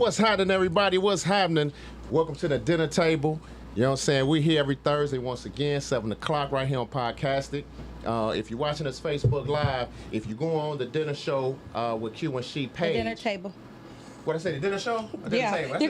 What's happening, everybody? What's happening? Welcome to the dinner table. You know what I'm saying? We're here every Thursday once again, 7 o'clock right here on Podcastic. If you're watching us Facebook Live, if you go on the dinner show with Q and She page. The dinner table. What I say, the dinner show? The dinner table.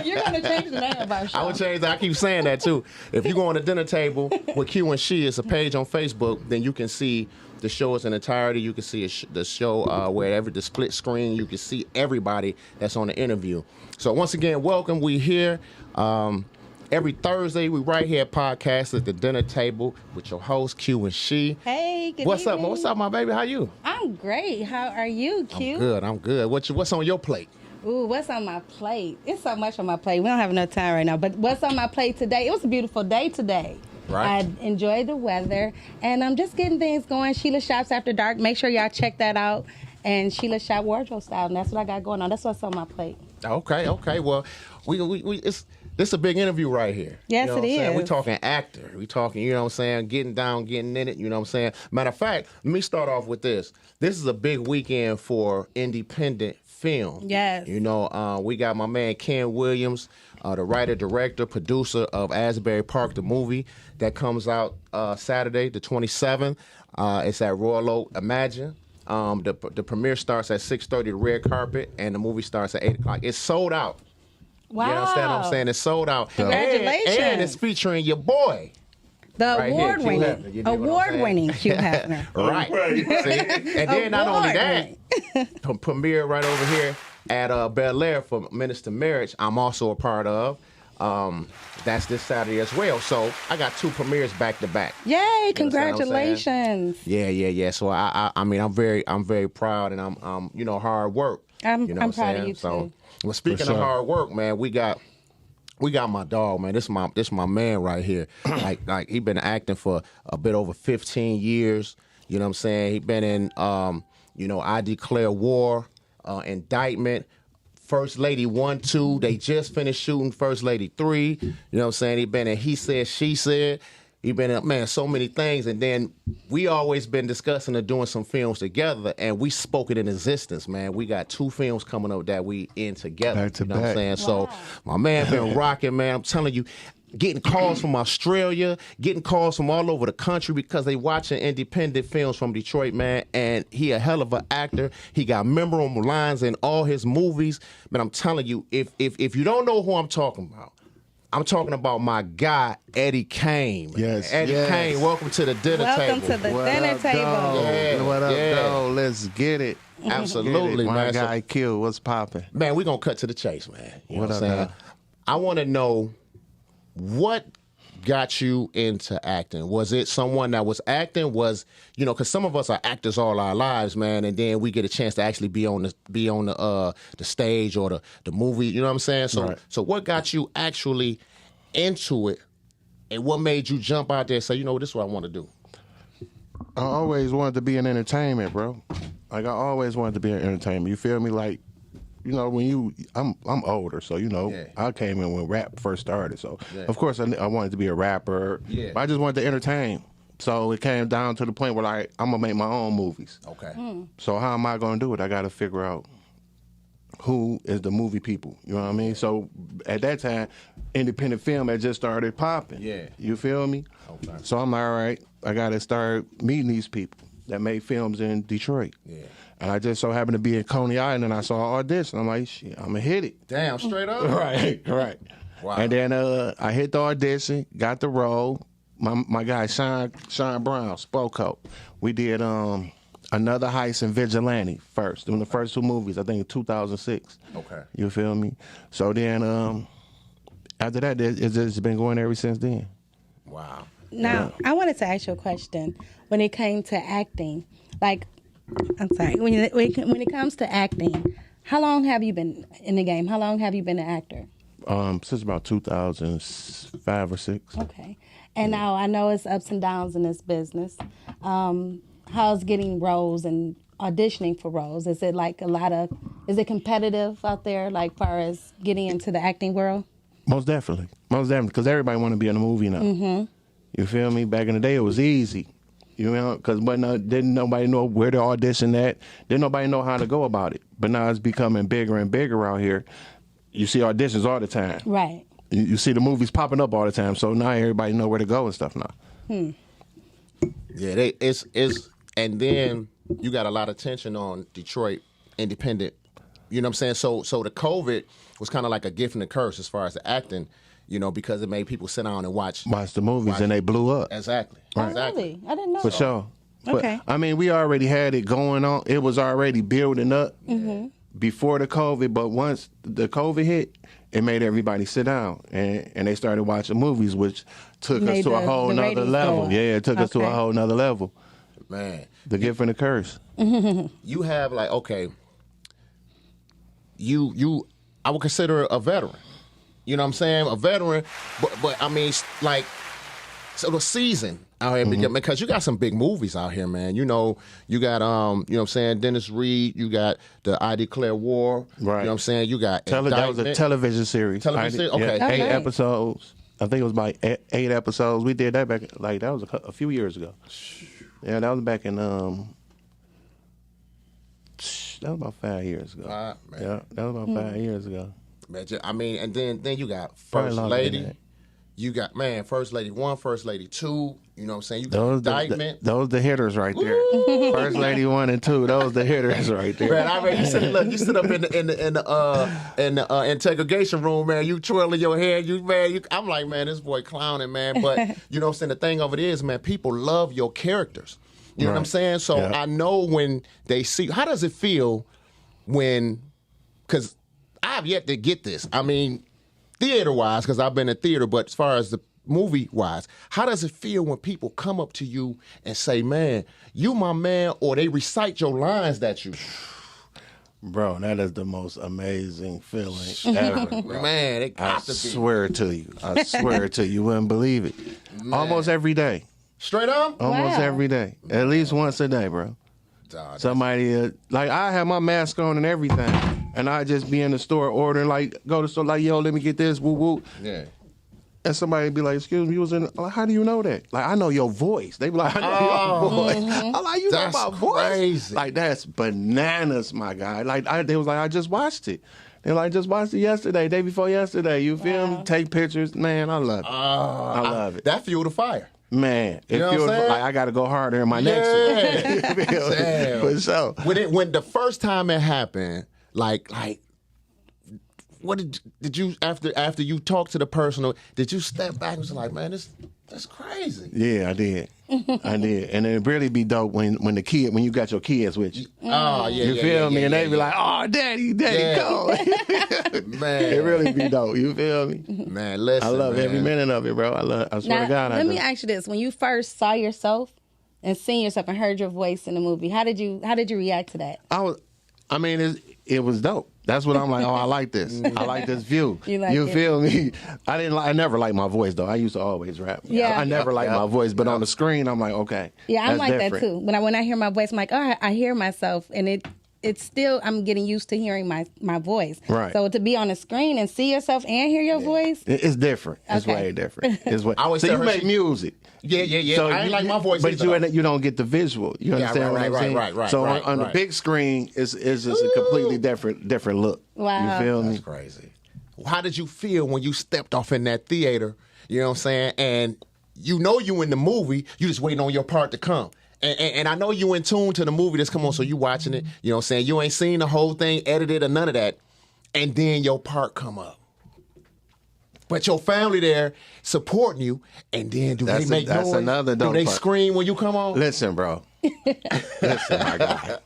You're gonna change the name of our show. I would change that. I keep saying that too. If you go on the dinner table with Q and She, it's a page on Facebook, then you can see the show is in entirety. You can see the show wherever the split screen. You can see everybody that's on the interview. So once again, welcome. We here every Thursday. We right here at Podcast at the dinner table with your host Q and She. Hey, good What's evening. up? What's up, my baby? How you? I'm great. How are you, Q? I'm good. What's on your plate? Ooh, what's on my plate? It's so much on my plate. We don't have enough time right now. But what's on my plate today? It was a beautiful day today. Right. I enjoyed the weather, and I'm just getting things going. Sheila Shops After Dark. Make sure y'all check that out. And Sheila Shop Wardrobe Style, and that's what I got going on. That's what's on my plate. Okay. Well, this is a big interview right here. Yes, you know it is. We talking actor. We talking, you know what I'm saying, getting down, getting in it, you know what I'm saying? Matter of fact, let me start off with this. This is a big weekend for independent film. Yes. You know, we got my man Ken Williams, the writer, director, producer of Asbury Park, the movie that comes out Saturday, the 27th. It's at Royal Oak Imagine. The premiere starts at 6:30, the red carpet, and the movie starts at 8 o'clock. It's sold out. Wow. You understand what I'm saying? It's sold out. Congratulations. And it's featuring your boy. The Right here, Q Hefner. You dig what I'm award-winning Q Hefner. Right. See? And then not only that, premiere right over here at Bel Air for Minister Marriage, I'm also a part of. That's this Saturday as well. So I got 2 premieres back to back. Yay! Congratulations. Yeah. So I mean, I'm very proud, and I'm hard work. I'm you know proud what I'm of you too. So, well, speaking of hard work, man, we got my dog, man. This my man right here. like he been acting for a bit over 15 years. You know what I'm saying? He been in I Declare War, Indictment, First Lady 1, 2. They just finished shooting First Lady 3. You know what I'm saying? He been in He Said, She Said. He been in, man, so many things. And then we always been discussing and doing some films together, and we spoke it in existence, man. We got 2 films coming up that we in together. Back to you know what I'm saying? Wow. So my man been rocking, man. I'm telling you, getting calls from Australia, getting calls from all over the country because they watching independent films from Detroit, man. And he a hell of an actor. He got memorable lines in all his movies. But I'm telling you, if you don't know who I'm talking about my guy, Eddie Kane. Yes. Eddie Kane, welcome to the dinner table. Welcome to the dinner table. Yeah, What up, yeah. dog? Let's get it. Absolutely, My man. So, guy Q, what's popping? man, we're going to cut to the chase, man. You know What what I'm up, saying? dog? I want to know what got you into acting. Was it someone that was acting? Because some of us are actors all our lives, man, and then we get a chance to actually be on the stage or the movie. You know what I'm saying? So, Right. So what got you actually into it, and what made you jump out there and say, this is what I want to do? I always wanted to be in entertainment, bro. Like, I always wanted to be in entertainment. You feel me? Like, when I'm older, so, Yeah. I came in when rap first started. So, Yeah. of course, I wanted to be a rapper. Yeah. But I just wanted to entertain. So it came down to the point where, like, I'm going to make my own movies. Okay. So how am I going to do it? I got to figure out who is the movie people. You know what I mean? So at that time, independent film had just started popping. Yeah. You feel me? Okay. So I'm like, all right, I got to start meeting these people that made films in Detroit. Yeah. And I just so happened to be in Coney Island, and I saw Audition. I'm like, shit, I'm going to hit it. Damn, straight up? Right. Wow. And then I hit the audition, got the role. My guy, Sean Brown, Spoko. We did Another Heist and Vigilante first. Doing the first 2 movies, I think in 2006. Okay. You feel me? So then after that, it's just been going ever since then. Wow. Now, I wanted to ask you a question. When it came to acting, when it comes to acting, how long have you been in the game? How long have you been an actor? Since about 2005 or 6. Okay. And now I know it's ups and downs in this business. How's getting roles and auditioning for roles? Is it is it competitive out there, like far as getting into the acting world? Most definitely, because everybody want to be in a movie now. Mm-hmm. You feel me? Back in the day, it was easy. You know, because didn't nobody know where to audition at. Didn't nobody know how to go about it. But now it's becoming bigger and bigger out here. You see auditions all the time. Right. You see the movies popping up all the time. So now everybody know where to go and stuff now. Yeah, it's and then you got a lot of tension on Detroit independent. You know what I'm saying? So the COVID was kind of like a gift and a curse as far as the acting, you know, because it made people sit down and watch the movies and they blew up. Exactly. Oh, Exactly. really? I didn't know. For sure. Okay. But, I mean, we already had it going on. It was already building up before the COVID. But once the COVID hit, it made everybody sit down. And they started watching movies, which took us to a whole nother level. Yeah, it took us to a whole nother level. Man. The gift and the curse. You have like, okay, I would consider a veteran. You know what I'm saying? A veteran, but I mean, like, so the season out here, because you got some big movies out here, man. You know, you got, you know what I'm saying, Dennis Reed, you got the I Declare War. Right. You know what I'm saying? You got That was a television series. Television series? Okay. Yeah, 8 episodes. I think it was about 8 episodes. We did that back, like, that was a few years ago. Yeah, that was back in, that was about 5 years ago. Man. Yeah, that was about 5 years ago. Man, I mean, and then you got Probably First longer than Lady. that. You got, man, First Lady 1, First Lady 2. You know what I'm saying? You got Indictment. Those the hitters right there. First Lady 1 and 2. Those the hitters right there. Man, I mean, you sit up in the interrogation room, man. You twirling your hair, I'm like, man, this boy clowning, man. But you know what I'm saying? The thing of it is, man, people love your characters. You know what I'm saying? So I know when they see. How does it feel when? Because I've yet to get this. I mean, theater-wise, because I've been in theater, but as far as the movie-wise, how does it feel when people come up to you and say, man, you my man, or they recite your lines that you... Bro, that is the most amazing feeling ever. Bro. Man, it got to be. Swear to you. I swear to you. You wouldn't believe it. Man. Almost every day. Straight up? Almost every day. At least once a day, bro. Somebody, like, I have my mask on and everything, and I just be in the store ordering, like, go to the store, like, yo, let me get this, woo woo. Yeah. And somebody be like, excuse me, you was in, like, how do you know that? Like, I know your voice. They be like, I know your voice. I'm like, you know my voice? Crazy. Like, that's bananas, my guy. Like, they was like, I just watched it. They like, just watched it yesterday, day before yesterday. You feel me? Take pictures. Man, I love it. I love it. That fueled the fire. Man, it know feels what I'm saying? like I got to go harder in my next one. Damn. For sure. When the first time it happened, like what did you after you talked to the person, did you step back and was like, man, that's crazy? Yeah, I did. I did. And it really be dope when you got your kids with you. Oh, yeah. You feel me? And they be like, oh, daddy, go. Man. It really be dope. You feel me? Man, listen. I love every minute of it, bro. I swear to God, I do. Let me ask you this. When you first saw yourself and seen yourself and heard your voice in the movie, how did you react to that? It was dope. That's what I'm like. Oh, I like this. I like this view. You feel me? I never liked my voice though. I used to always rap. Yeah. I never liked my voice, but on the screen, I'm like, okay. Yeah, I'm like different. that too. When I hear my voice, I'm like, oh, I hear myself, and it's still, I'm getting used to hearing my voice. Right. So to be on the screen and see yourself and hear your voice, it's different. It's Okay. way different. It's way. I always So tell you her make music. Yeah. So I ain't like my voice but either, you don't get the visual. You understand what I'm saying? Right. So on the big screen, it's just a completely different look. Wow. You feel me? That's crazy. How did you feel when you stepped off in that theater, you know what I'm saying, and you know you in the movie, you just waiting on your part to come. And I know you in tune to the movie that's come on, so you watching it, you know what I'm saying, you ain't seen the whole thing edited or none of that, and then your part come up. But your family there supporting you, and then do they make that's noise? another do dope they part. scream when you come on? Listen, bro. Listen, my guy.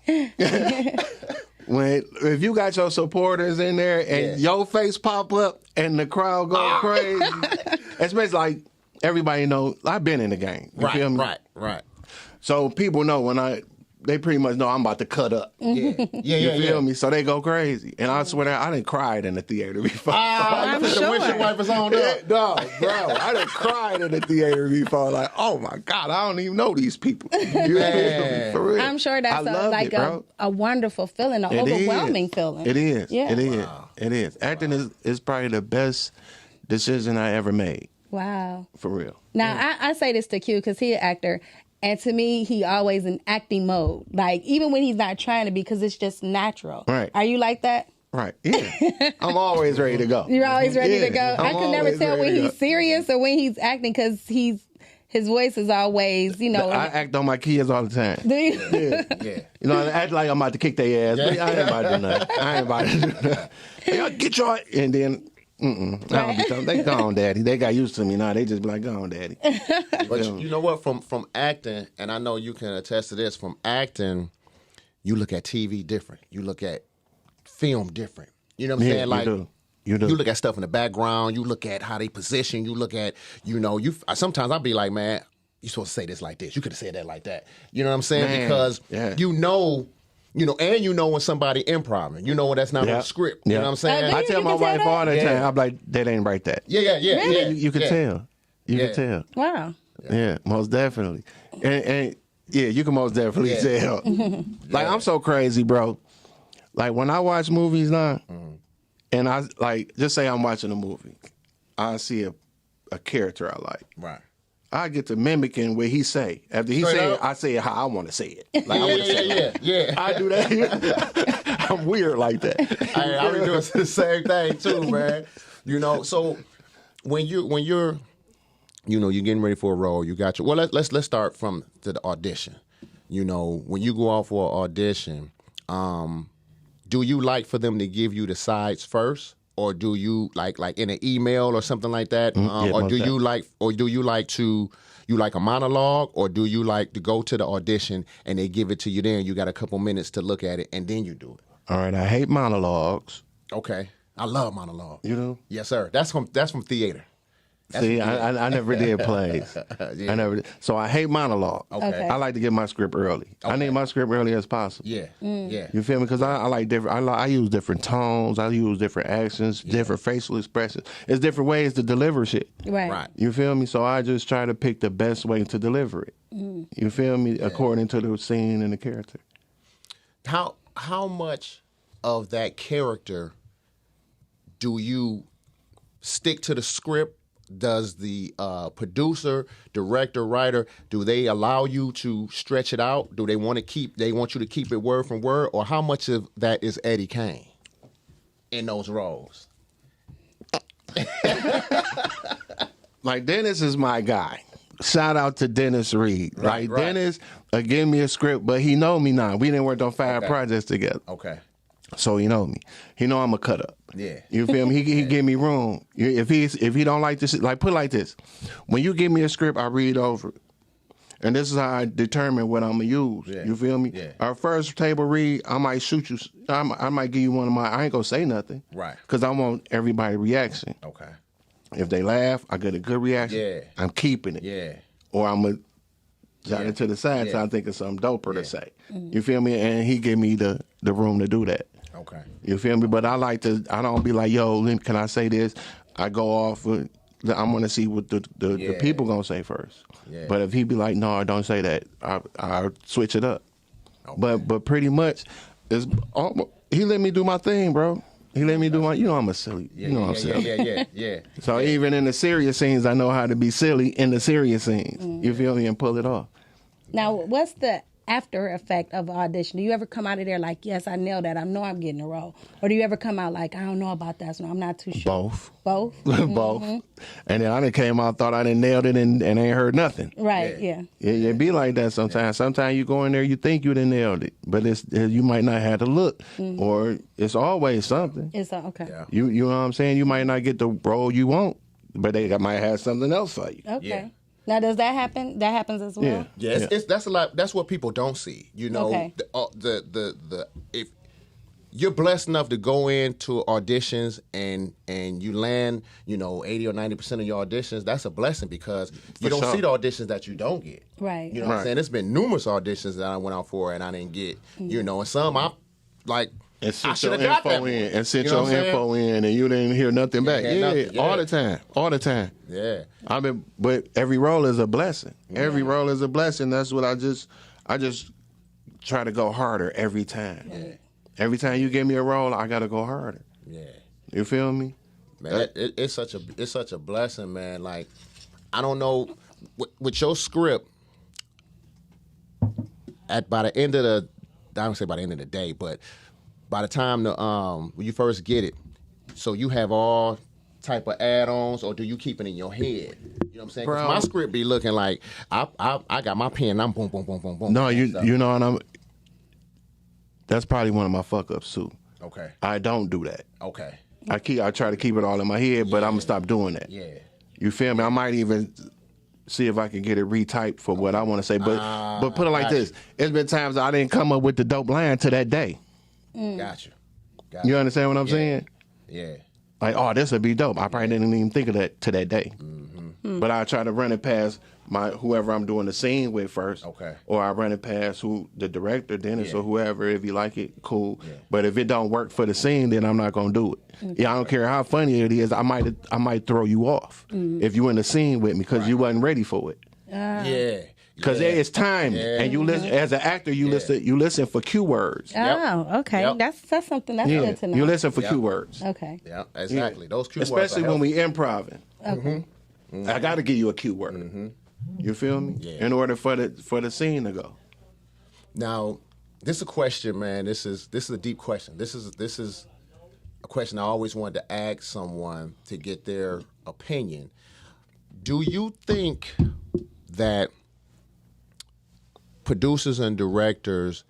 If you got your supporters in there and your face pop up and the crowd go crazy, especially like everybody know I've been in the game. You feel me? Right. So people know they pretty much know I'm about to cut up. Yeah. You feel me? So they go crazy. And I swear I done cried in the theater before. I'm The sure. windshield wipers on up. No, bro, I done cried in the theater before. Like, oh my God, I don't even know these people. You feel me? For real. I'm sure that's I loved a wonderful feeling, an overwhelming feeling. It is. Yeah. It is. It is. Acting is probably the best decision I ever made. Wow. For real. Now, I say this to Q because he's an actor. And to me, he always in acting mode. Like, even when he's not trying to be, because it's just natural. Right. Are you like that? Right. Yeah. I'm always ready to go. You're always ready to go? I'm I can never always tell ready when to he's go. serious or when he's acting, because his voice is always, you know. I act on my kids all the time. Do you? Yeah. You know, I act like I'm about to kick their ass, but I ain't about to do nothing. I ain't about to do nothing. Hey, get your... And then... I don't be telling them, they gone, daddy. They got used to me now. They just be like, go on, daddy. But you know what? From acting, and I know you can attest to this. From acting, you look at TV different. You look at film different. You know what I'm saying? Like You do. you look at stuff in the background. You look at how they position. You look at sometimes I'll be like, man, you supposed to say this like this. You could have said that like that. You know what I'm saying? Man, Because yeah. and you know when somebody improving. You know when that's not on the script. You know what I'm saying? I tell my wife all the time, I'm like, that ain't right that. Really? Yeah. You can tell. You can tell. Wow. Yeah, most definitely. And yeah, you can most definitely tell. Like, I'm so crazy, bro. Like, when I watch movies now, and I, like, just say I'm watching a movie, I see a character I like. Right. I get to mimicking what he say. After he Straight say it, up? I say it how I want to say it. Like, I wanna say it. Yeah. I do that. I'm weird like that. I be doing the same thing too, man. You know, so when you're getting ready for a role, you got your. Well, let's start from the audition. You know, when you go out for an audition, do you like for them to give you the sides first, or do you like in an email or something like that, or do you like a monologue, or do you like to go to the audition and they give it to you then? You got a couple minutes to look at it and then you do it. All right, I hate monologues. Okay, I love monologue. You know? Yes, sir. That's from theater. See, I never did plays. Yeah. I never did. So I hate monologue. Okay. I like to get my script early. I need my script early as possible. Yeah, yeah. You feel me? Because I like different. I use different tones. I use different accents, different facial expressions. It's different ways to deliver shit. Right. You feel me? So I just try to pick the best way to deliver it. You feel me? According to the scene and the character. How much of that character do you stick to the script? Does the producer, director, writer, do they allow you to stretch it out? Do they want you to keep it word from word, or how much of that is Eddie Kane in those roles? Like, Dennis is my guy. Shout out to Dennis Reed. Right. Dennis give me a script, but he know me now. We didn't work on 5 projects together. Okay. So he know me. He know I'm a cut up. Yeah. You feel me? He give me room. If he don't like this, like, put it like this. When you give me a script, I read over it. And this is how I determine what I'm gonna use. Yeah. You feel me? Yeah. Our first table read, I might shoot you. I might give you one of my. I ain't gonna say nothing. Right. Because I want everybody's reaction. Okay. If they laugh, I get a good reaction. Yeah. I'm keeping it. Yeah. Or I'm gonna jot it to the side Yeah. so I think of something doper to say. You feel me? And he give me the room to do that. Okay. You feel me? But I don't be like, yo, can I say this? I go off. I'm gonna see what the people gonna say first. Yeah. But if he be like, no, don't say that, I switch it up. Okay. But pretty much, he let me do my thing, bro. He let me do my. I'm a silly. I'm silly. Yeah. So even in the serious scenes, I know how to be silly in the serious scenes. You feel me? And pull it off. Now, what's the after effect of an audition? Do you ever come out of there like, yes, I nailed that, I know I'm getting a role? Or do you ever come out like, I don't know about that, so I'm not too sure? Both? Both. And then I done came out, thought I done nailed it and ain't heard nothing. Right, yeah. It be like that sometimes. Sometimes you go in there, you think you done nailed it, but you might not have the look, or it's always something. Okay. Yeah. You know what I'm saying? You might not get the role you want, but they might have something else for you. Okay. Yeah. Now, does that happen? That happens as well? Yeah, that's a lot. That's what people don't see. You know, Okay. If you're blessed enough to go into auditions and you land, 80 or 90% of your auditions, that's a blessing, because you don't see the auditions that you don't get. Right. You know what I'm saying? There's been numerous auditions that I went out for and I didn't get. And some I like. And I sent should your have got that info in, one. and sent You know your what I'm info in, and you didn't hear nothing back. hear Yeah, nothing. Yeah. all the time. Yeah. But every role is a blessing. Every role is a blessing. That's what I just try to go harder every time. Yeah. Every time you give me a role, I gotta go harder. Yeah. You feel me? Man, it's such a blessing, man. Like, I don't know, with your script, by the end of the, I don't say by the end of the day, but by the time when you first get it, so you have all type of add-ons, or do you keep it in your head? You know what I'm saying? 'Cause my script be looking like I got my pen, and I'm boom, boom, boom, boom, boom. No, you know, and that's probably one of my fuck ups too. Okay. I don't do that. Okay. I try to keep it all in my head, but I'm gonna stop doing that. Yeah. You feel me? I might even see if I can get it retyped for what I want to say. But put it like this: it's been times I didn't come up with the dope line to that day. Gotcha. You understand what I'm saying? Yeah. Like, oh, this would be dope. I probably didn't even think of that to that day. But I try to run it past whoever I'm doing the scene with first. Okay. Or I run it past the director, Dennis, or whoever. If you like it, cool. Yeah. But if it don't work for the scene, then I'm not gonna do it. Yeah, I don't care how funny it is. I might throw you off if you in the scene with me because you wasn't ready for it. Yeah. Because it's time, and you listen as an actor. You listen for cue words. Oh, okay. Yep. That's something that's good to know. You listen for cue words. Okay. Yeah, exactly. Those cue words. Especially when we improving. Okay. I got to give you a cue word. You feel me? Yeah. In order for the scene to go. Now, this is a question, man. This is a deep question. This is a question I always wanted to ask someone to get their opinion. Do you think that producers and directors,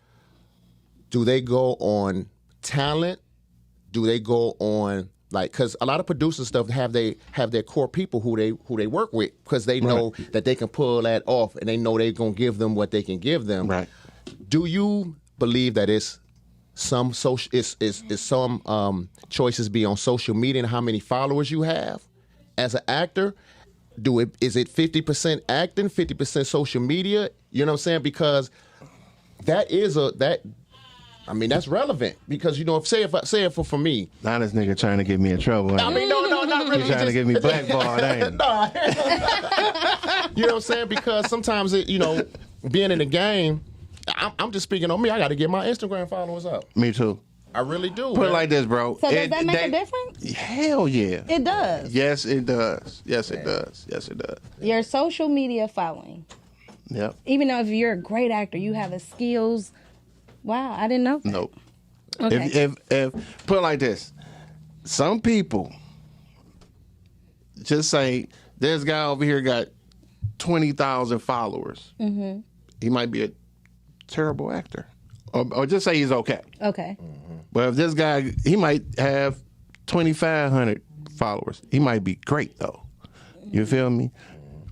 do they go on talent? Do they go on because a lot of producers stuff have their core people who they work with because they know that they can pull that off and they know they're gonna give them what they can give them. Right. Do you believe that it's some some choices be on social media and how many followers you have as an actor? Is it 50% acting, 50% social media? You know what I'm saying? Because that's relevant. Because say it for me. Now this nigga trying to get me in trouble. I mean, no, not really. He's trying to get me blackballed, ain't he? No. You know what I'm saying? Because sometimes being in the game, I'm just speaking on me. I got to get my Instagram followers up. Me too. I really do. Put it like this, bro. So does that make a difference? Hell yeah. It does. Yes, it does. Yes, it does. Yes, it does. Your social media following. Yep. Even though if you're a great actor, you have the skills. Wow, I didn't know that. Nope. Okay. If put it like this, some people just say this guy over here got 20,000 followers. Mm-hmm. He might be a terrible actor, or just say he's okay. Okay. But if this guy, he might have 2,500 followers. He might be great though. You feel me?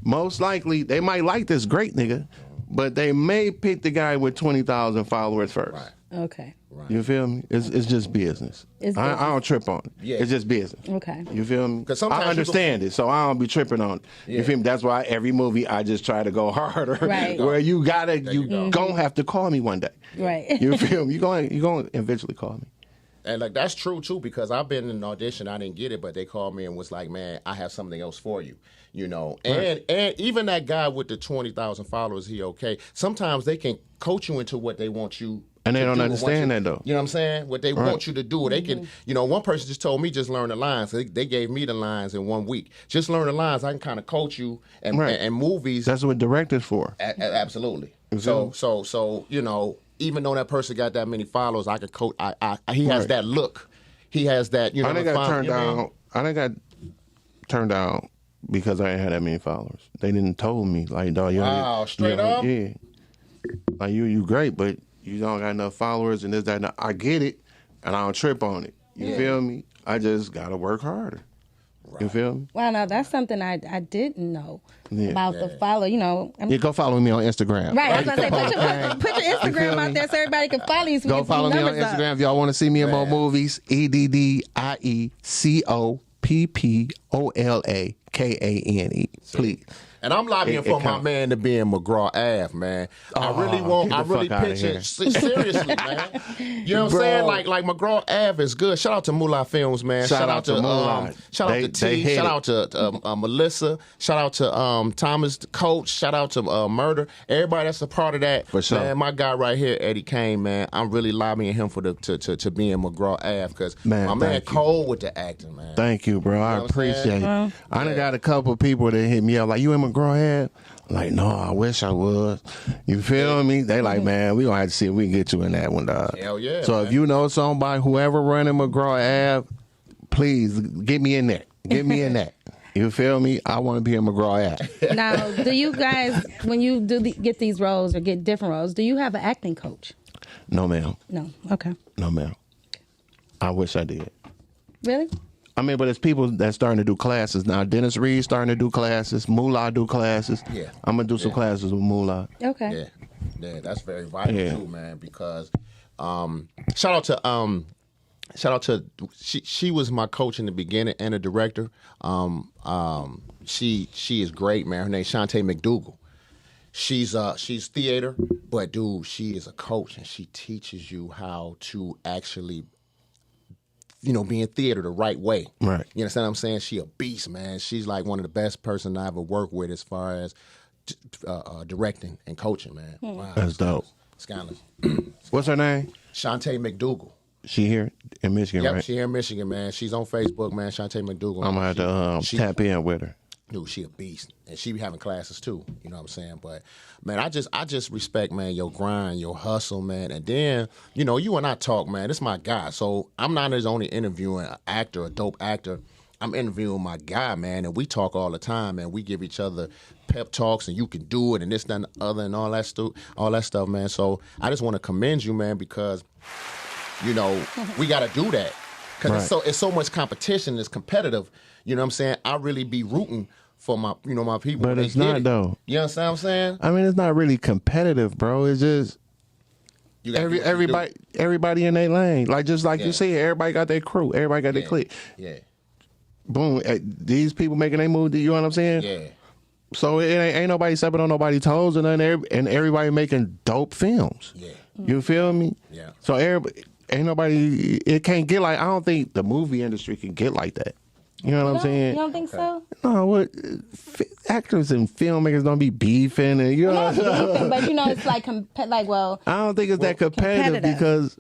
Most likely, they might like this great nigga, but they may pick the guy with 20,000 followers first. Right. Okay. Right. You feel me? It's just business. I don't trip on it. Yeah. It's just business. Okay. You feel me? 'Cause sometimes I understand it, so I don't be tripping on it. You feel me? That's why every movie I just try to go harder. Right. Where you gonna have to call me one day. Right. You feel me? You gonna eventually call me. And that's true too, because I've been in an audition, I didn't get it, but they called me and was like, "Man, I have something else for you." And even that guy with the 20,000 followers, he okay. Sometimes they can coach you into what they want you. And they to don't do understand that though. You know what I'm saying? What they want you to do. They can, one person just told me just learn the lines. They gave me the lines in 1 week. Just learn the lines. I can kind of coach you and movies. That's what directors for. Absolutely. Exactly. So even though that person got that many followers, I could coach. He has that look. He has that. I done got turned down. I done got turned down because I ain't had that many followers. They didn't told me like, dog, straight up. Yeah. Like you great, but you don't got enough followers and this, that, and that. I get it, and I don't trip on it. You feel me? I just gotta work harder. Right. You feel me? Well, now that's something I didn't know about the follow. Go follow me on Instagram. Right, I was gonna say put your Instagram out there so everybody can follow you. So go follow me on Instagram if y'all want to see me in more movies. EDDIECOPPOLAKANE. Please. And I'm lobbying for my man to be in McGraw Ave, man. I really picture seriously, man. You know what I'm saying? Like McGraw Ave is good. Shout out to Moolah Films, man. Shout out to Moolah. Shout out to T. Shout out to Melissa. Shout out to Thomas the Coach. Shout out to Murder. Everybody that's a part of that. For sure. Man, my guy right here, Eddie Kane, man. I'm really lobbying him for to be in McGraw Ave because my man cold with the acting, man. Thank you, bro. I appreciate it. I done got a couple of people that hit me up like, you in McGraw hair? I'm like, no, I wish I was. You feel me? They like, man, we gonna have to see if we can get you in that one, dog. Hell yeah. So man. if you know somebody, whoever running McGraw Ave, please get me in there. Get me in that. You feel me? I want to be in McGraw Ave. Now, do you guys, when you get these roles or get different roles, do you have an acting coach? No, ma'am. No. Okay. No, ma'am. I wish I did. Really? I mean, but it's people that's starting to do classes now. Dennis Reed's starting to do classes. Moolah do classes. Yeah. I'm gonna do some classes with Moolah. Okay. Yeah, that's very vital too, man. Because shout out to she was my coach in the beginning and a director. She is great, man. Her name's Shantae McDougal. She's theater, but dude, she is a coach and she teaches you how to actually, be in theater the right way. Right. You understand what I'm saying? She a beast, man. She's like one of the best person I ever worked with as far as directing and coaching, man. Wow. That's dope. Scandalous. What's her name? Shantae McDougal. She here in Michigan, Yep, right? she here in Michigan, man. She's on Facebook, man. Shantae McDougal. I'm gonna have to tap in with her. Dude, she a beast, and she be having classes too. You know what I'm saying? But man, I just respect, man, your grind, your hustle, man. And then you and I talk, man. This is my guy, so I'm not just only interviewing an actor, a dope actor. I'm interviewing my guy, man, and we talk all the time, man. We give each other pep talks, and you can do it, and this, that, and the other, and all that stuff, man. So I just want to commend you, man, because we got to do that because it's so much competition. It's competitive. You know what I'm saying? I really be rooting for my my people. But it's not though. You understand what I'm saying? I mean, it's not really competitive, bro. It's just everybody in their lane. Like just like you said, everybody got their crew. Everybody got their clique. Yeah. Boom. These people making their move. You know what I'm saying? Yeah. So it ain't nobody stepping on nobody's toes and nothing. And everybody making dope films. Yeah. You feel me? Yeah. So everybody. Ain't nobody. It can't get like. I don't think the movie industry can get like that. You know what I'm saying? You don't think so? No, what actors and filmmakers don't be beefing and But it's like well. I don't think it's that competitive because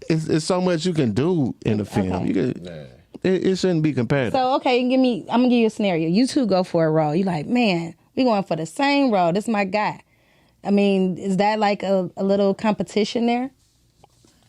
it's so much you can do in the film. Okay. You can, it shouldn't be competitive. So I'm gonna give you a scenario. You two go for a role. You like, man, we going for the same role. This is my guy. I mean, is that like a little competition there?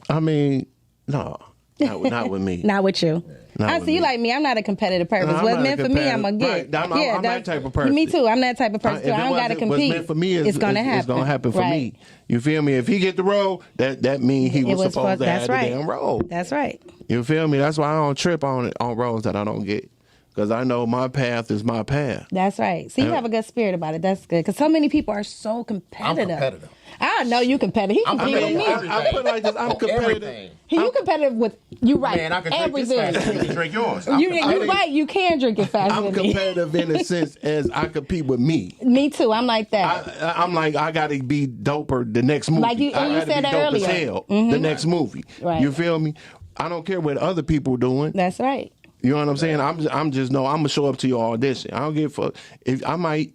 I mean, no, not with me. Not with you. I see you like me. I'm not a competitive person. No, What's meant for me, I'm gonna get. Right. I'm that type of person. Me too. I'm that type of person too. I don't gotta compete. What's meant for me it's gonna happen. It's gonna happen for me. You feel me? If he get the role, that means he was supposed to have the damn role. That's right. You feel me? That's why I don't trip on roles that I don't get. Because I know my path is my path. That's right. So you have a good spirit about it. That's good. Because so many people are so competitive. I'm competitive. I know you competitive. He competitive with me. I put it like this. I'm competitive. You competitive with you right. Man, I can everything. drink this fast. You can drink yours. You're right. You can drink it faster I'm than me. competitive in a sense as I compete with me. Me too. I'm like that. I'm like, I got to be doper the next movie. Like you said that earlier. The next movie. Right. You feel me? I don't care what other people doing. That's right. You know what I'm saying? I'm just know I'm gonna show up to your audition. I don't give a fuck. If I might,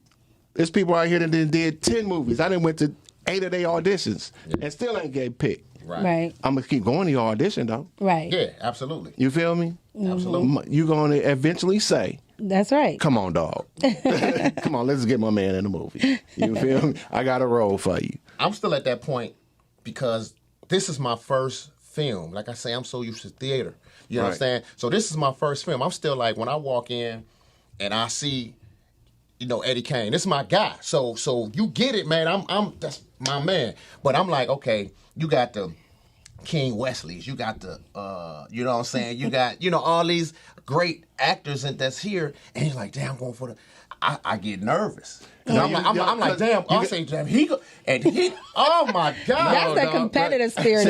there's people out here that did 10 movies. I done went to 8 of their auditions and still ain't get picked. Right. I'm gonna keep going to your audition though. Right. Yeah, absolutely. You feel me? Absolutely. You gonna eventually say, that's right. come on, dog. Come on, let's get my man in the movie. You feel me? I got a role for you. I'm still at that point because this is my first film. Like I say, I'm so used to theater. You know what I'm saying? So this is my first film. I'm still like, when I walk in and I see, Eddie Kane, this is my guy. So you get it, man. I'm that's my man. But I'm like, okay, you got the King Wesleys, you got the you know what I'm saying? You got, all these great actors that's here, and he's like, damn, I'm going for the I get nervous. I'm like, damn, I'll say, damn, he oh my God. That's a competitive spirit.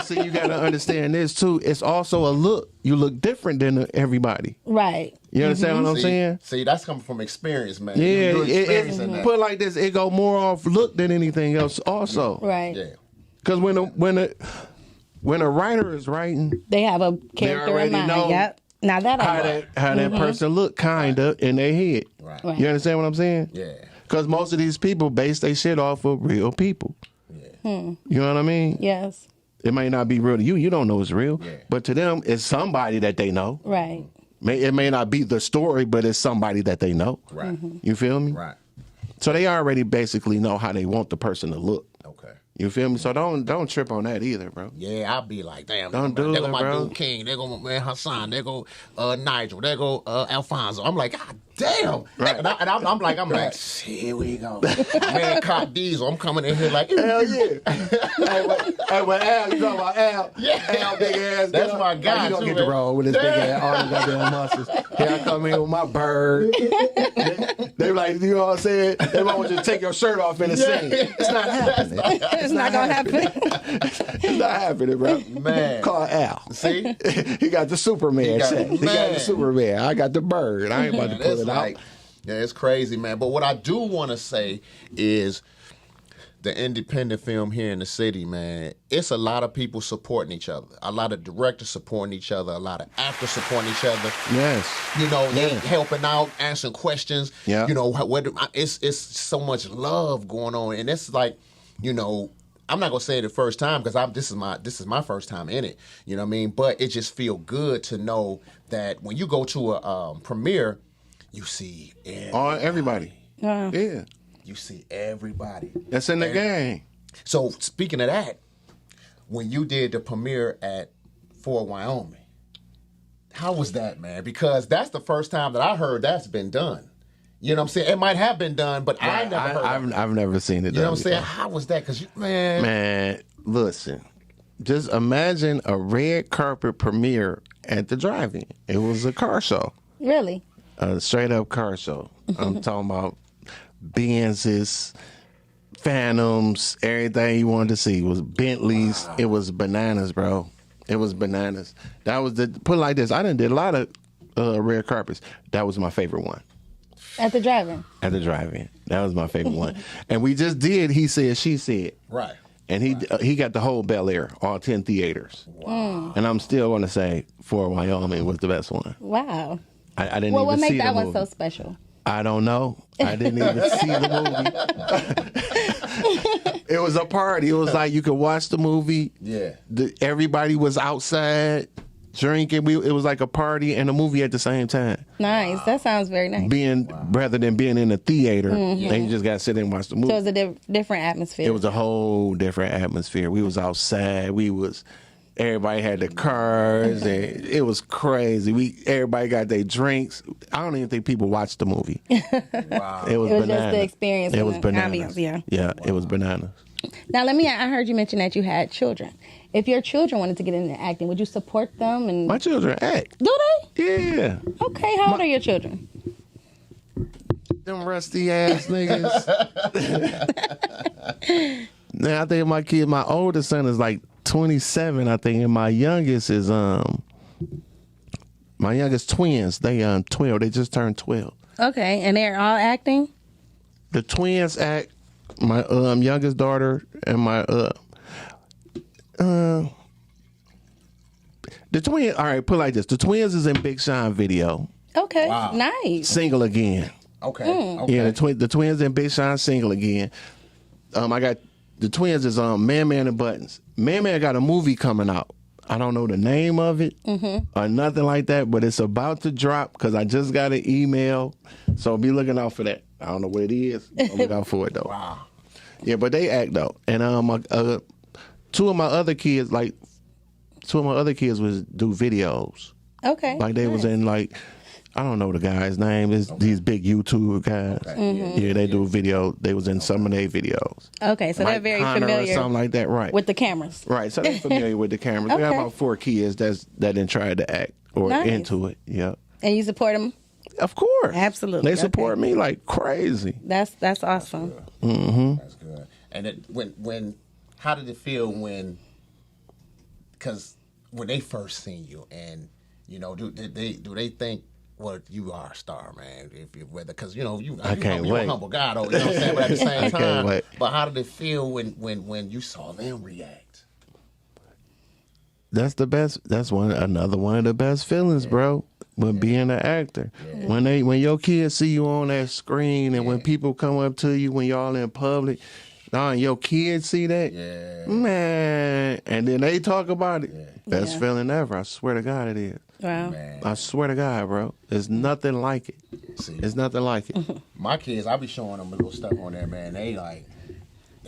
See, you got to understand this too. It's also a look. You look different than everybody. Right. You understand what I'm saying? See, that's coming from experience, man. Yeah, that. Put like this, it go more off look than anything else also. Right. Yeah. Because when a writer is writing, they have a character in mind. Yep. Now that how that person look kinda in their head. Right. You understand what I'm saying? Yeah. Because most of these people base their shit off of real people. Yeah. You know what I mean? Yes. It might not be real to you. You don't know it's real. Yeah. But to them, it's somebody that they know. Right. It may not be the story, but it's somebody that they know. Right. You feel me? Right. So they already basically know how they want the person to look. Okay. You feel me? So don't trip on that either, bro. Yeah, I'll be like, damn. Don't do there it, go my bro. dude King. There go man Hassan. There go Nigel. There go Alfonso. I'm like, God damn. Right. And I'm like, here we go. Man, Cop Diesel. I'm coming in here like, Hell yeah. hey, when Al, you know about Al? Yeah. Al, big ass. That's my guy, You don't too, get to man. roll with his big ass, all his goddamn muscles. Here I come in with my bird. They like, you know what I'm saying? They want you to take your shirt off in the scene. It's not happening. It's not gonna happen. It's not happening, bro. Man. Call Al. see? He got the Superman set. He got man. the Superman. I got the bird. I ain't about to pull It's it like, out. yeah, it's crazy, man. But what I do want to say is the independent film here in the city, man, it's a lot of people supporting each other. A lot of directors supporting each other. A lot of actors supporting each other. Yes. You know, they helping out, answering questions. Yeah. You know, it's so much love going on, and it's like, you know, I'm not gonna say it the first time because this is my first time in it. You know what I mean? But it just feel good to know that when you go to a premiere, you see Everybody. Yeah. you see everybody. That's in the game. So speaking of that, when you did the premiere at Fort Wyoming, how was that, man? Because that's the first time that I heard that's been done. You know what I'm saying? It might have been done, but I never heard of it. I've never seen it done. You know what I'm saying? before. How was that? Because Man, listen. Just imagine a red carpet premiere at the drive-in. It was a car show. Really? A straight up car show. I'm talking about Benz's, Phantoms, everything you wanted to see. It was Bentleys. Wow. It was bananas, bro. It was bananas. That was put it like this. I done did a lot of red carpets. That was my favorite one. At the drive-in? At the drive-in. That was my favorite one. And we just did He Said, She Said. Right. And he got the whole Bel Air, all 10 theaters. Wow. And I'm still going to say Fort Wyoming was the best one. Wow. I didn't what even see made that one movie. so special? I don't know. I didn't even see the movie. It was a party. It was like you could watch the movie. Yeah. Everybody was outside drinking. It was like a party and a movie at the same time. Nice. That sounds very nice. Rather than being in a theater, they just got to sit and watch the movie. So it was a different atmosphere. It was a whole different atmosphere. We was outside. Everybody had their cars, and it was crazy. Everybody got their drinks. I don't even think people watched the movie. Wow. It was bananas. Just the experience. It was the bananas. ambiance, Yeah, it was bananas. Now, I heard you mention that you had children. If your children wanted to get into acting, would you support them? And My children act. do they? Yeah. Okay, how old are your children? Them rusty ass niggas. Now, I think my oldest son is like 27, I think, and my youngest is my youngest twins. They 12. They just turned 12. Okay, and they're all acting? The twins act. My youngest daughter and my the twin. All right, put it like this: the twins is in Big Sean video. Okay, Wow. nice. Single again. Okay. Okay. Yeah, the twins in Big Sean single again. I got the twins is Man and Buttons. Man got a movie coming out. I don't know the name of it or nothing like that, but it's about to drop because I just got an email. So be looking out for that. I don't know what it is. I'll look out for it though. Wow. Yeah, but they act though, and two of my other kids was do videos. Okay. Like they was in like, I don't know the guy's name. It's these big YouTube guys. Okay. Yeah, they do video. They was in some of their videos. Okay, so they're very Connor familiar or something like that, right? with the cameras. Right, so they're familiar with the cameras. We got Okay. about 4 kids that didn't try to act or Nice. into it. Yeah, And you support them? of course, Absolutely. They support me like crazy. That's awesome. That's good. And how did it feel because when they first seen you and do they think, well, you are a star, man? Because you're I can't you're wait. a humble guy, though. You know what I'm saying? But at the same I time, can't wait. But how did it feel when you saw them react? That's the best. That's another one of the best feelings, bro. When being an actor, when your kids see you on that screen, and when people come up to you when y'all in public, and your kids see that, man, and then they talk about it. Best feeling ever. I swear to God, it is. Wow. Man. I swear to God, bro. There's nothing like it. See, It's nothing like it. my kids, I be showing them a little stuff on there, man. They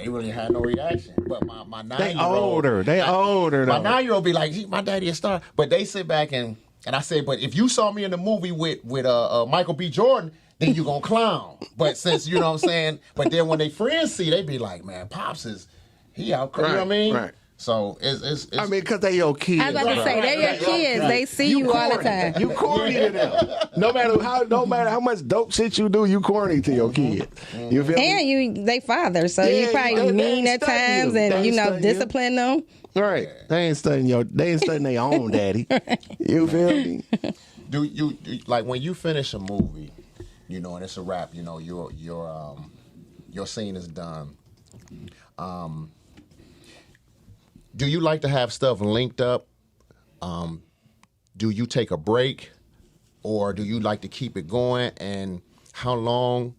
really had no reaction. But my 9-year-old, They older my though. 9-year-old be like, my daddy a star. But they sit back and I say, but if you saw me in the movie with Michael B. Jordan, then you gonna clown. But since, you know what I'm saying, but then when they friends see, they be like, man, Pops he out, you know what I mean? Right. So it's I mean, because they your kids. I was about to say, they're your kids. They see you all the time. You corny to them. No matter how much dope shit you do, you corny to your kids. You feel me? And they father, so Yeah, you probably they mean ain't at times studying you. and They ain't studying you. discipline them. Right. They ain't studying their own daddy. You feel me? do you like when you finish a movie, you know, and it's a wrap, you know, your scene is done. Do you like to have stuff linked up? Do you take a break, or do you like to keep it going? And how long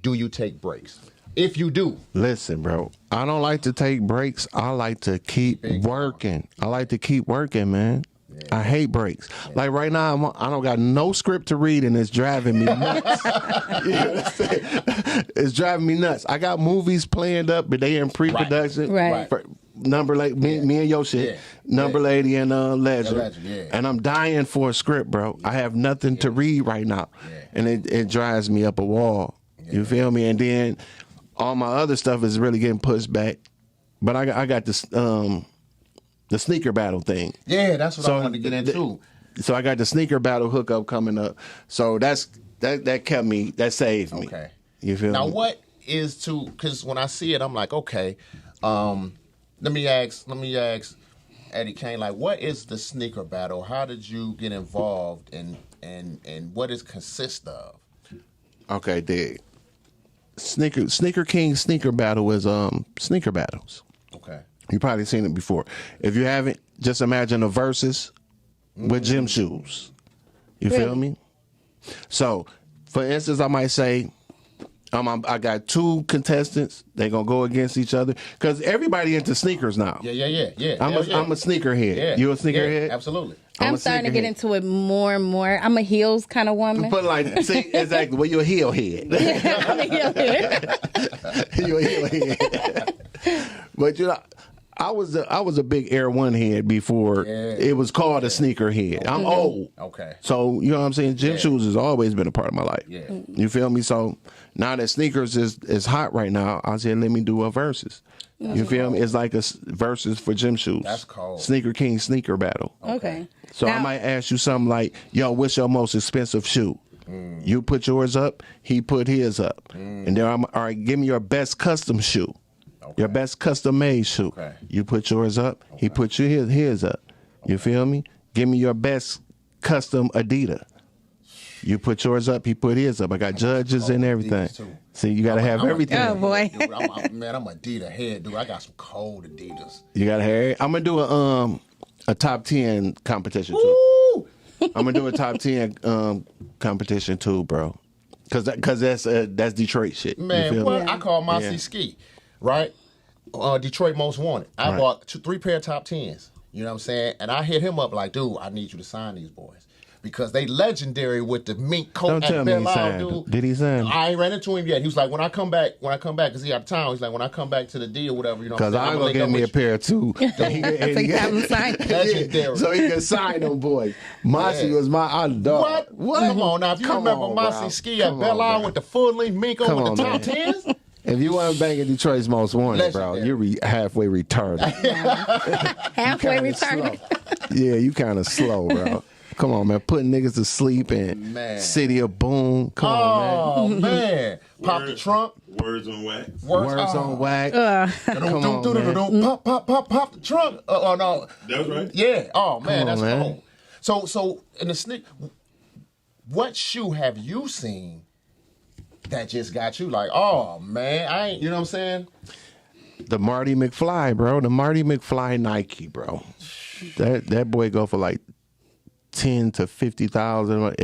do you take breaks? If you do. Listen, bro, I don't like to take breaks. I like to keep working. I like to keep working, man. Yeah. I hate breaks. Yeah. Like right now, I don't got no script to read, and it's driving me nuts. It's driving me nuts. I got movies planned up, but they in pre-production. Right. Number Lady, me and your shit. Number Lady and Legend. And I'm dying for a script, bro. I have nothing to read right now, and it drives me up a wall. You feel me? And then all my other stuff is really getting pushed back. But I got this the sneaker battle thing. Yeah, that's what I wanted to get into. So I got the sneaker battle hookup coming up. So that kept me, that saved me. Okay. You feel now me? What is because when I see it, I'm like, okay, let me ask Eddie Kane, like, what is the sneaker battle? How did you get involved, and what it consists of? Okay, dig. Sneaker King sneaker battle is sneaker battles. Okay. You probably seen it before. If you haven't, just imagine a versus with gym shoes. You feel me? So, for instance, I might say, I got two contestants. They gonna go against each other because everybody into sneakers now. Yeah. I'm a sneakerhead. Yeah. You a sneakerhead? Yeah, absolutely. I'm starting to get into it more and more. I'm a heels kind of woman. But like, see, exactly. Well, you're a heel head. I'm a heel head. You're a heel head. But you know, I was a big Air One head before it was called a sneaker head. I'm old. Okay. So, you know what I'm saying? Gym shoes has always been a part of my life. Yeah. You feel me? So now that sneakers is hot right now, I said, let me do a versus. You feel me? It's like a versus for gym shoes. That's cold. Sneaker King sneaker battle. Okay. So now, I might ask you something like, yo, what's your most expensive shoe? You put yours up, he put his up. And then all right, give me your best custom shoe. Okay. Your best custom made shoe. Okay. You put yours up, he put his up. You feel me? Give me your best custom Adidas. You put yours up, he put his up. I got judges and everything. See, you got to have everything. Oh, boy. Dude, I'm Adidas head, dude. I got some cold Adidas. You got to have it. I'm going to do a top 10 competition, too. I'm going to do a top 10 competition, too, bro. Because that's Detroit shit. Man, what? I call Mossy Ski, right? Detroit Most Wanted. I bought 3 pair of top 10s. You know what I'm saying? And I hit him up like, dude, I need you to sign these boys. Because they legendary with the mink coat. Don't tell me he signed them. Did he sign them? I ain't ran into him yet. He was like, when I come back, because he out of town, he's like, when I come back to the D or whatever, you know what I'm saying? Because I'm going to get me a pair too. Legendary. So he can sign them boys. Mossy was my underdog. What? Come on now. If you remember Mossy Ski at Belle Isle with the full length mink on with the top 10s? If you want to bang at Detroit's Most Wanted, bro, you're halfway retarded. Halfway retarded? Yeah, you kind of slow, bro. Come on, man. Putting niggas to sleep in City of Boom. Come on, man. Oh, man. Pop the trunk. Words on wax. Words on wax. Come on, man. Pop the trunk. Oh, no. That's right. Yeah. Oh, man. Come on, that's man. cool. So, in the sneak, what shoe have you seen that just got you like, oh, man, I ain't, you know what I'm saying? The Marty McFly, bro. The Marty McFly Nike, bro. That boy go for like 10 to 50,000.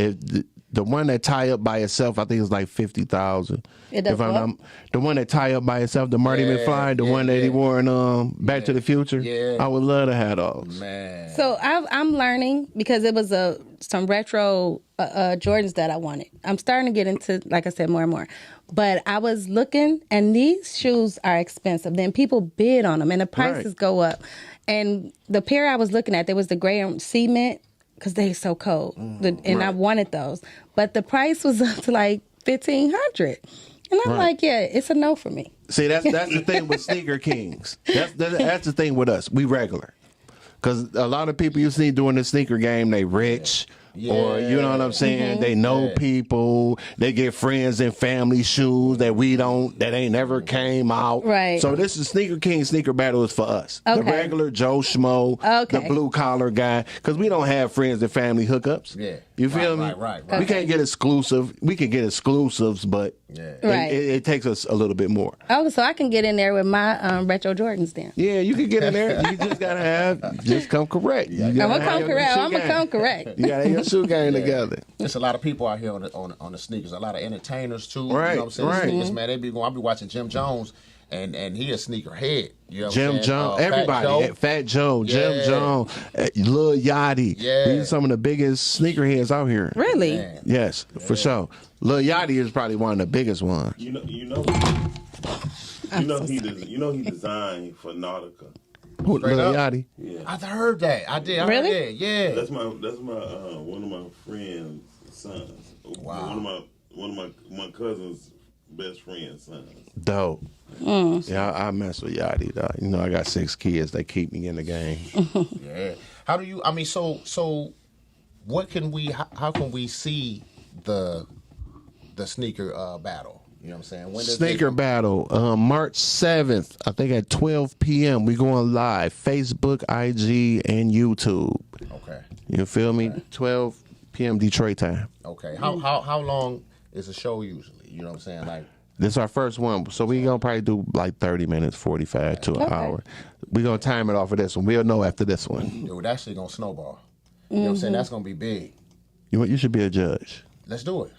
The one that tie up by itself, I think it's like 50,000. It does what? The one that tie up by itself, the Marty McFly, the one that he wore in Back to the Future. Yeah. I would love to have those. Man. So I'm learning because it was a some retro Jordans that I wanted. I'm starting to get into, like I said, more and more. But I was looking, and these shoes are expensive. Then people bid on them, and the prices go up. And the pair I was looking at, there was the gray and cement, because they're so cold. And I wanted those. But the price was up to like $1,500. And I'm like, yeah, it's a no for me. See, that's the thing with Sneaker Kings. That's the thing with us. We regular. Because a lot of people you see doing the sneaker game, they rich. Or, you know what I'm saying? They know people. They get friends and family shoes that we don't, that ain't never came out. Right. So this is Sneaker King Sneaker Battle is for us. Okay. The regular Joe Schmo, the blue collar guy. Because we don't have friends and family hookups. Yeah. You feel me? Right. We can't get exclusive. We can get exclusives, but it takes us a little bit more. Oh, so I can get in there with my retro Jordans then. Yeah, you can get in there. You just got to just come correct. I'm going to come correct. I'm going to come correct. You got to have your shoe game together. There's a lot of people out here on the sneakers. A lot of entertainers too. Right, You know what I'm saying? right. Sneakers, man. They be going. I be watching Jim Jones, and he a sneaker head. You know what Jim I'm saying? Jones, everybody, Fat Joe, Jim Jones, Lil Yachty. Yeah. These are some of the biggest sneakerheads out here. Really? Man. Yes, for sure. Lil Yachty is probably one of the biggest ones. You know he designed for Nautica. Lil up? Yachty. Yeah, I've heard that. I did. I Really? Heard that. Yeah. that's my one of my friend's sons. Wow. One of my cousin's best friend's sons. Dope. Yeah, I mess with Yachty though. You know, I got 6 kids. They keep me in the game. Yeah. How do you? I mean, so what can we? How can we see the sneaker battle? You know what I'm saying? When does Sneaker battle, March 7th, I think at 12 p.m. We going live, Facebook, IG, and YouTube. Okay. You feel me? 12 p.m. Detroit time. Okay. How long is the show usually? You know what I'm saying? Like, This is our first one, so we gonna probably do like 30 minutes, 45 to an hour. We gonna time it off of this one. We'll know after this one. dude, that's actually gonna snowball. You know what I'm saying? That's gonna be big. You should be a judge. Let's do it.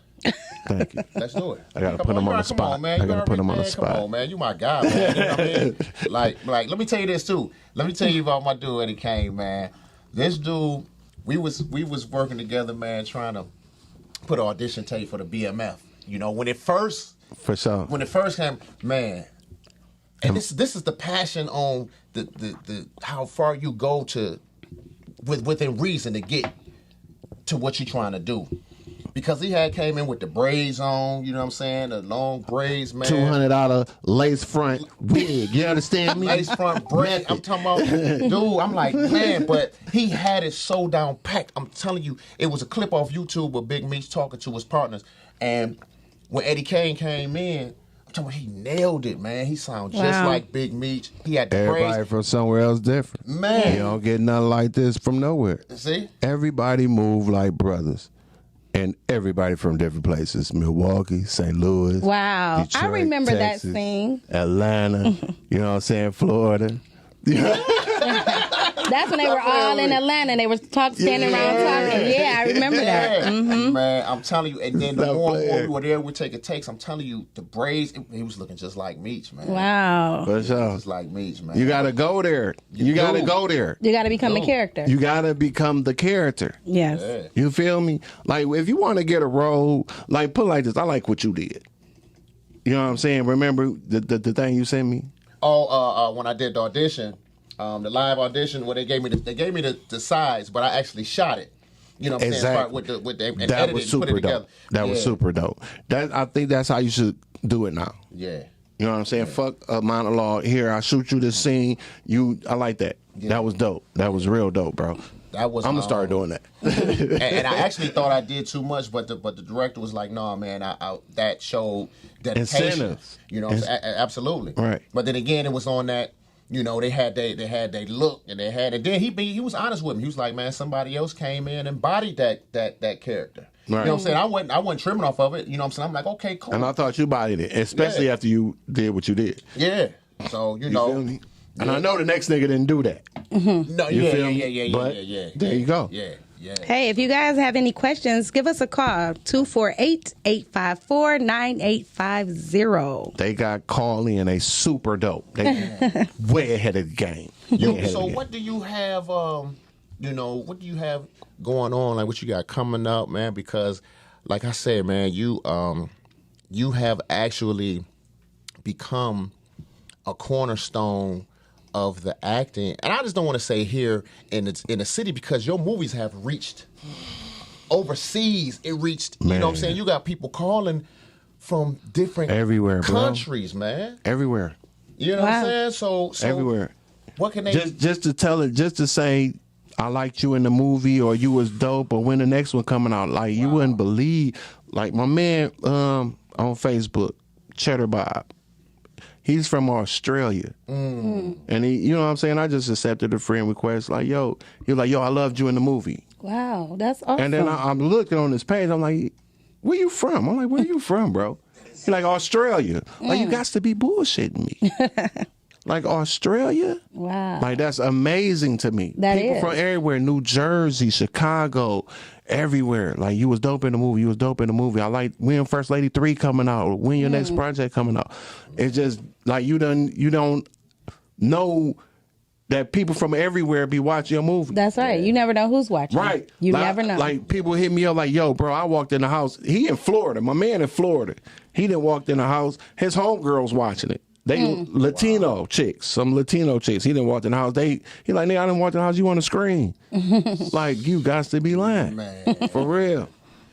Thank you. Let's do it. I gotta Come put him on the come spot. man. I gotta put him on the Man, spot. Come on, man. You my guy, man. You know what I mean? Like, let me tell you this too. Let me tell you about my dude Eddie Kane, man. This dude, we was working together, man, trying to put an audition tape for the BMF. You know, when it first came, man. And this is the passion on the how far you go to within reason to get to what you're trying to do. Because he had came in with the braids on, you know what I'm saying? The long braids, man. $200 lace front wig. You understand me? Lace front braid. I'm talking about, dude, I'm like, man, but he had it so down packed. I'm telling you, it was a clip off YouTube with Big Meech talking to his partners. And when Eddie Kane came in, I'm talking about he nailed it, man. He sounded just like Big Meech. He had the Everybody braids. from somewhere else different. Man. You don't get nothing like this from nowhere. See? Everybody move like brothers. And everybody from different places. Milwaukee, St. Louis. Wow. Detroit, I remember Texas, that scene. Atlanta. You know what I'm saying? Florida. That's when they were all in Atlanta and they were standing around talking. Yeah, I remember that. Mm-hmm. Man, I'm telling you. And then the Stop more playing. we were there, we're taking takes. I'm telling you, the braids, he was looking just like Meech, man. Wow. For sure. Just like Meech, man. You got to go there. You got to do. go there. You got to become the character. You got to become the character. Yes. Yeah. You feel me? Like, if you want to get a role, like, put it like this. I like what you did. You know what I'm saying? Remember the thing you sent me? Oh, when I did the audition, the live audition, where they gave me the sides, but I actually shot it. You know what I'm saying? Start with the and that edit was it and super put it together. dope. That was super dope. I think that's how you should do it now. Yeah. You know what I'm saying? Fuck a monologue. Here, I shoot you this scene. I like that. Yeah. That was dope. That was real dope, bro. That was. I'm gonna start doing that. and I actually thought I did too much, but the director was like, "No, man, that showed dedication." Incentives. You know, absolutely. Right. But then again, it was on that. You know, they had they look and they had, and then he was honest with me. He was like, "Man, somebody else came in and embodied that character." Right. You know what I'm saying? I wasn't trimming off of it. You know what I'm saying? I'm like, okay, cool. And I thought you bodied it, especially after you did what you did. Yeah. So you You know. feel me? And I know the next nigga didn't do that. No. You Yeah. feel me? Yeah. But there you go. Yeah. Yeah. Hey, if you guys have any questions, give us a call, 248-854-9850. They got Carly and they super dope. They way ahead of the game. So what do you have what do you have going on? Like, what you got coming up, man? Because, like I said, man, you have actually become a cornerstone of the acting, and I just don't want to say here in the city, because your movies have reached overseas. It reached, you know what I'm saying? You got people calling from different everywhere, countries, man. Everywhere. You know what I'm saying? So everywhere. What can they just to tell it, just to say I liked you in the movie, or you was dope, or when the next one coming out, like you wouldn't believe. Like my man on Facebook, Cheddar Bob. He's from Australia. And he, you know what I'm saying? I just accepted a friend request. Like, yo, he was like, yo, I loved you in the movie. Wow, that's awesome. And then I'm looking on his page. I'm like, where you from? I'm like, where you from, bro? He's like, Australia. Like, you got to be bullshitting me. Like, Australia? Wow. Like, that's amazing to me. People from everywhere, New Jersey, Chicago, everywhere. Like, you was dope in the movie. You was dope in the movie. I like when First Lady 3 coming out, or when your next project coming out. It's just like you don't know that people from everywhere be watching your movie. That's right. You never know who's watching. Right. You like, never know. Like, people hit me up like, yo, bro, I walked in the house. He in Florida. My man in Florida. He done walked in the house. His homegirls watching it. They Latino chicks, some Latino chicks. He didn't walk in the house. He like, nigga, I didn't walk in the house. You on the screen? Like, you got to be lying, man. For real.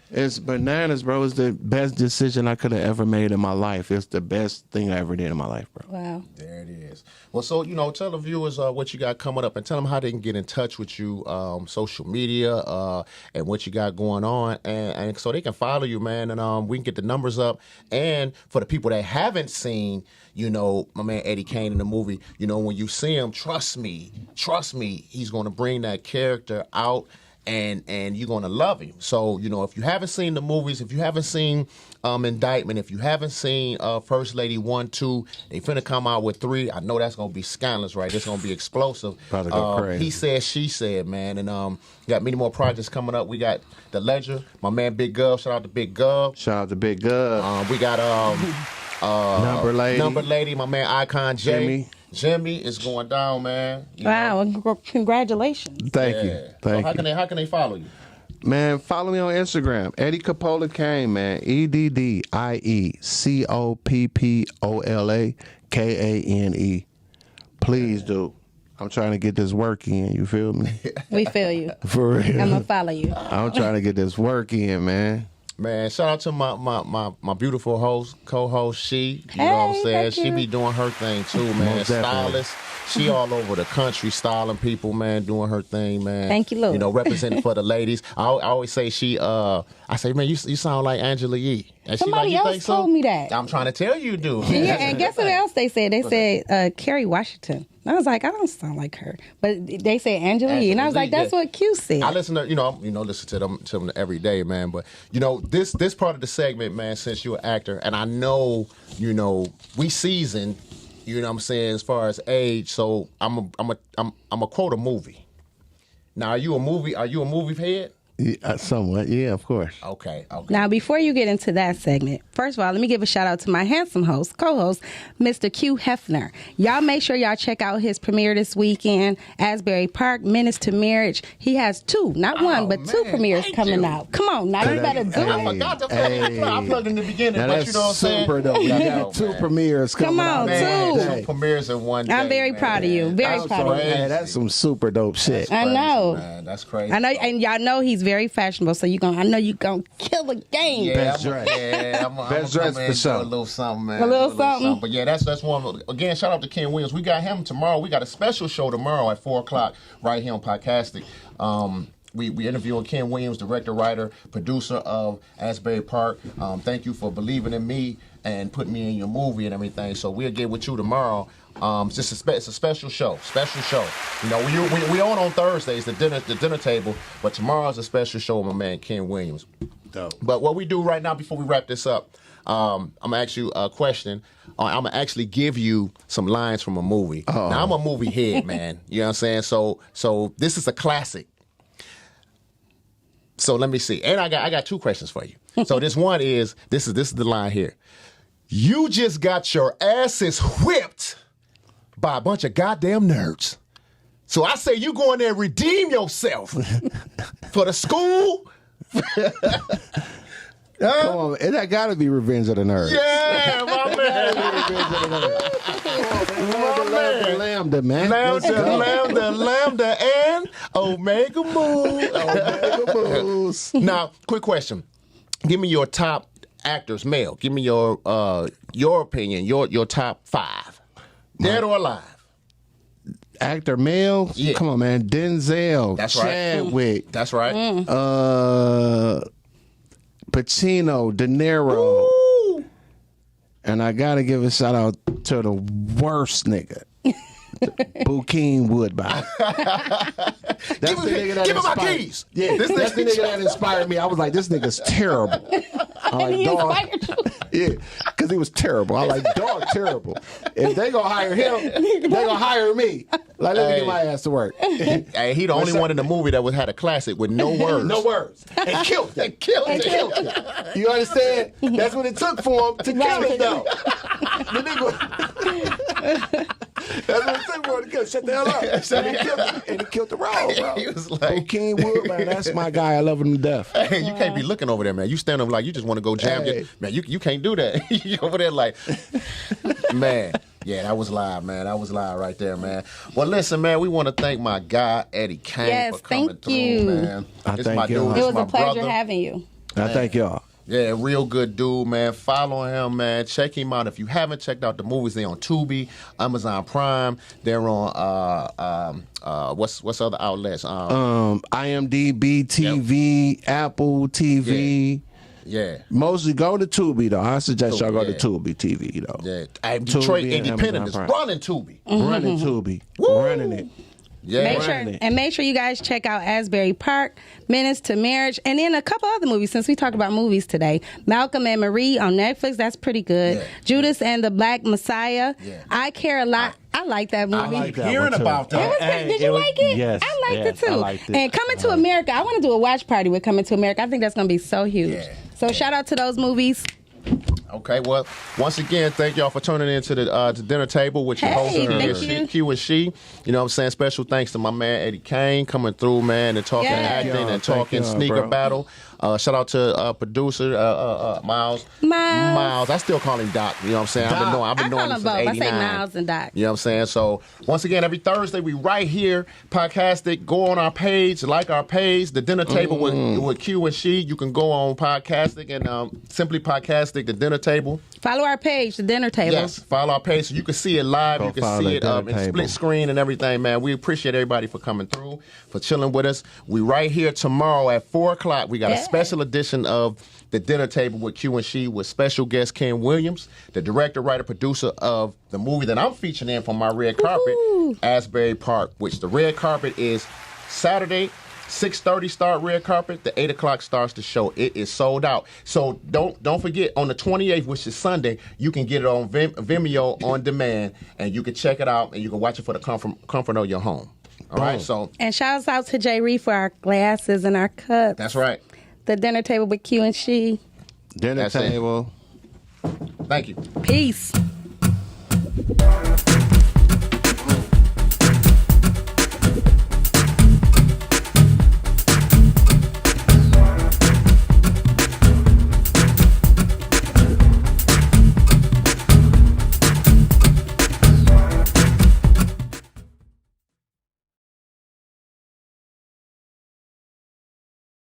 It's bananas, bro. It's the best decision I could have ever made in my life. It's the best thing I ever did in my life, bro. Wow. There it is. Well, so, tell the viewers what you got coming up, and tell them how they can get in touch with you, social media, and what you got going on, and so they can follow you, man, and we can get the numbers up. And for the people that haven't seen, my man Eddie Kane in the movie, when you see him, trust me, he's going to bring that character out. And you're gonna love him. So if you haven't seen the movies, if you haven't seen Indictment, if you haven't seen First Lady 1, 2, they finna come out with 3. I know that's gonna be scandalous, right? It's gonna be explosive. About to go crazy. He said, she said, man, and got many more projects coming up. We got The Ledger, my man Big Gov. Shout out to Big Gov. Shout out to Big Gov. We got Number Lady, my man Icon J. Jimmy is going down, man. Wow, congratulations. Thank you. Thank you. How can they follow you? Man, follow me on Instagram, Eddie Coppola Kane, man. EDDIECOPPOLA Please do. I'm trying to get this work in, you feel me? We feel you. For real. I'm going to follow you. I'm trying to get this work in, man. Man, shout out to my beautiful co-host, she. You know what I'm saying? She be doing her thing too, man. Stylist. She all over the country styling people, man, doing her thing, man. Thank you, Lord. Representing for the ladies. I always say I say, man, you sound like Angela Yee. And somebody she like, you else think so? told me that. I'm trying to tell you, dude. Yeah, and guess what else they said? They said Kerry Washington. And I was like, I don't sound like her. But they said Angela Yee. And I was like, that's what Q said. I listen to, listen to them every day, man. But, this part of the segment, man, since you're an actor, and I know, we seasoned, you know what I'm saying, as far as age, so I'm a quote a movie. Now, are you a movie head? Yeah, somewhat, yeah, of course. Okay. Now, before you get into that segment, first of all, let me give a shout out to my handsome co-host, Mr. Q Hefner. Y'all make sure y'all check out his premiere this weekend, Asbury Park, Menace to Marriage. He has 2, not 1, but 2 premieres coming out. Come on, now you better do it. I forgot to plug. I plugged in the beginning, now but you know what I'm saying? Super dope. You got 2 premieres coming out. Come on, 2 premieres in one day. I'm very proud of you. Very proud of you. Man, that's some super dope shit. I know. Man, that's crazy. I know, and y'all know he's very fashionable, so I know you gonna kill the game. Yeah, Best dress. Yeah, I'm Best dress for sure. A little something, man. A little something. But yeah, that's one. Again, shout out to Ken Williams. We got him tomorrow. We got a special show tomorrow at 4:00 right here on Podcastic. We interviewing Ken Williams, director, writer, producer of Asbury Park. Thank you for believing in me and putting me in your movie and everything. So we'll get with you tomorrow. It's just it's a special show. We on Thursdays, the dinner table, but tomorrow's a special show with my man Ken Williams. Dope. But what we do right now, before we wrap this up, I'm gonna ask you a question. I'm gonna actually give you some lines from a movie. Uh-oh. Now I'm a movie head, man. You know what I'm saying? So this is a classic. So let me see. And I got 2 questions for you. So this one is this is the line here. You just got your asses whipped by a bunch of goddamn nerds. So I say you go in there and redeem yourself for the school. Come on, and that gotta be Revenge of the Nerds. Yeah, my man. Lambda, man. Lambda, and Omega Moves. Now, quick question. Give me your top actors, male. Give me your opinion, your top 5. Dead or alive. Actor male? Yeah. Come on, man. Denzel. That's right. Chadwick. That's right. Pacino, De Niro. Ooh. And I gotta give a shout out to the worst nigga. Bokeem Woodbine. That's the nigga that give him my inspired- keys. Yeah, that's the nigga that inspired me. I was like, this nigga's terrible. I'm like, He dog. inspired you. Yeah, because he was terrible. I'm like, dog, terrible. If they gonna hire him, they gonna hire me. Like, let me get my ass to work. Hey, he the only one in the movie that had a classic with no words. No words. And killed him. Killed him. You understand? That's what it took for him to kill him, though. The nigga. That's what it took for him to kill him. Shut the hell up. And he killed the role, bro. He was like, Bokeem Woodbine, that's my guy. I love him to death. hey, you can't be looking over there, man. You stand up like you just want to go jam. Hey. Man, you can't do that. You over there like, man. Yeah, that was live, man. That was live right there, man. Well, listen, man, we want to thank my guy, Eddie Kane, Yes, for coming thank through, you. man. I This thank my you. dude. It This It was my a pleasure brother. having you. I thank y'all. Yeah, real good dude, man. Follow him, man. Check him out. If you haven't checked out the movies, they're on Tubi, Amazon Prime. They're on what's other outlets? IMDb TV, Apple TV. Yeah. Mostly go to Tubi, though. I suggest y'all go Yeah. to Tubi TV, though. Yeah. Hey, Detroit Tubi and Independent is Amazon Prime. running Tubi. Running Tubi. Woo! Running it. Yeah. Make sure you guys check out Asbury Park, Menace to Marriage, and then a couple other movies. Since we talked about movies today, Malcolm and Marie on Netflix. That's pretty good. Yeah. Judas and the Black Messiah. Yeah. I Care a Lot. I like that movie. like that Hearing one, too. about It was that. good. Did you like it? Yes. I liked Yes, it too. I liked it. And Coming to America, I want to do a watch party with Coming to America. I think that's going to be so huge. Yeah. So shout out to those movies. Okay, well, once again, thank y'all for tuning in to the dinner table with your Hey, host, thank you. Q and She. You know what I'm saying? Special thanks to my man, Eddie Kane, coming through, man, and talking Yes. acting Thank y'all. and talking Thank y'all, sneaker bro. battle. Shout out to producer Miles. Miles. I still call him Doc. You know what I'm saying? I've been knowing I him call them since both. I 89. say Miles and Doc. You know what I'm saying? So, once again, every Thursday, we right here, Podcastic. Go on our page, like our page, The Dinner Table with Q and She. You can go on Podcastic and simply Podcastic, The Dinner Table. Follow our page, The Dinner Table. Yes, follow our page so you can see it live. Go You can follow see it the in Dinner split Table. screen and everything, man. We appreciate everybody for coming through, for chilling with us. We right here tomorrow at 4 o'clock. We got a Yeah. special edition of The Dinner Table with Q and She with special guest Ken Williams, the director, writer, producer of the movie that I'm featuring in from my red carpet, Asbury Park, which the red carpet is Saturday. 6:30 start red carpet. The 8 o'clock starts the show. It is sold out. So don't forget, on the 28th, which is Sunday, you can get it on Vimeo on demand, and you can check it out, and you can watch it for the comfort of your home. All right, so And shouts out to Jay Reed for our glasses and our cups. that's right. The Dinner Table with Q and She. Dinner That's it. table. Thank you. Peace.